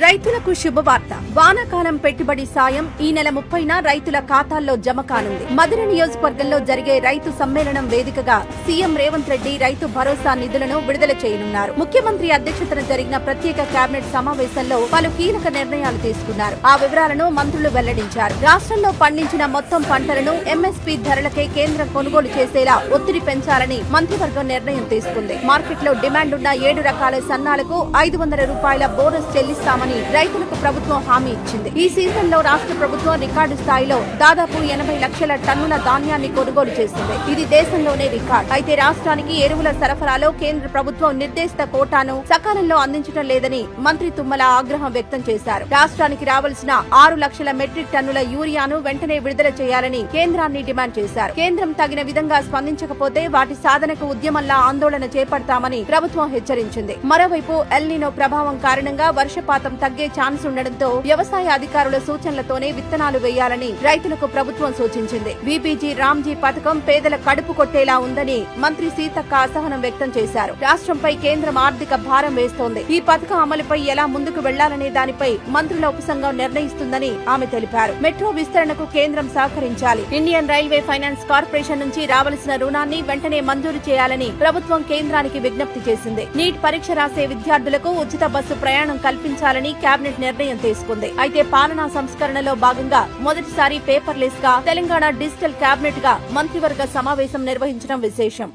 రైతులకు శుభవార్త. వానాకాలం పెట్టుబడి సాయం ఈ నెల 30న రైతుల ఖాతాల్లో జమ కానుంది. మధుర నియోజకవర్గంలో జరిగే రైతు సమ్మేళనం వేదికగా సీఎం రేవంత్ రెడ్డి రైతు భరోసా నిధులను విడుదల చేయనున్నారు. ముఖ్యమంత్రి అధ్యక్షతన జరిగిన ప్రత్యేక కేబినెట్ సమావేశంలో పలు కీలక నిర్ణయాలు తీసుకున్నారు. ఆ వివరాలను మంత్రులు వెల్లడించారు. రాష్ట్రంలో పండించిన మొత్తం పంటలను ఎంఎస్పీ ధరలకే కేంద్రం కొనుగోలు చేసేలా ఒత్తిడి పెంచాలని మంత్రివర్గం నిర్ణయం తీసుకుంది. మార్కెట్లో డిమాండ్ ఉన్న 7 రకాల సన్నాలకు 500 రూపాయల బోనస్ చెల్లిస్తామని రైతులకు ప్రభుత్వం హామీ ఇచ్చింది. ఈ సీజన్లో రాష్ట్ర ప్రభుత్వం రికార్డు స్థాయిలో దాదాపు 80 లక్షల టన్నుల ధాన్యాన్ని కొనుగోలు చేసింది. ఇది దేశంలోనే రికార్డు. అయితే రాష్ట్రానికి ఎరువుల సరఫరాలో కేంద్ర ప్రభుత్వం నిర్దేశిత కోటాను సకాలంలో అందించడం లేదని మంత్రి తుమ్మల ఆగ్రహం వ్యక్తం చేశారు. రాష్ట్రానికి రావాల్సిన 6 లక్షల మెట్రిక్ టన్నుల యూరియాను వెంటనే విడుదల చేయాలని కేంద్రాన్ని డిమాండ్ చేశారు. కేంద్రం తగిన విధంగా స్పందించకపోతే వాటి సాధనకు ఉద్యమంలా ఆందోళన చేపడతామని ప్రభుత్వం హెచ్చరించింది. మరోవైపు ఎల్నినో ప్రభావం కారణంగా వర్షపాతం తగ్గే ఛాన్స్ ఉండడంతో వ్యవసాయ అధికారుల సూచనలతోనే విత్తనాలు వేయాలని రైతులకు ప్రభుత్వం సూచించింది. బీబీజీ రామ్జీ పథకం పేదల కడుపు కొట్టేలా ఉందని మంత్రి సీతక్క అసహనం వ్యక్తం చేశారు. రాష్ట్రంపై కేంద్రం ఆర్థిక భారం వేస్తోంది. ఈ పథకం అమలుపై ఎలా ముందుకు వెళ్లాలనే దానిపై మంత్రుల ఉపసంఘం నిర్ణయిస్తుందని ఆమె తెలిపారు. మెట్రో విస్తరణకు కేంద్రం సహకరించాలి. ఇండియన్ రైల్వే ఫైనాన్స్ కార్పొరేషన్ నుంచి రావాల్సిన రుణాన్ని వెంటనే మంజూరు చేయాలని ప్రభుత్వం కేంద్రానికి విజ్ఞప్తి చేసింది. నీట్ పరీక్ష రాసే విద్యార్థులకు ఉచిత బస్సు ప్రయాణం కల్పించాలని కేబినెట్ నిర్ణయం తీసుకుంది. అయితే పాలనా సంస్కరణలో భాగంగా మొదటిసారి పేపర్లెస్ గా తెలంగాణ డిజిటల్ కేబినెట్ గా మంత్రివర్గ సమావేశం నిర్వహించడం విశేషం.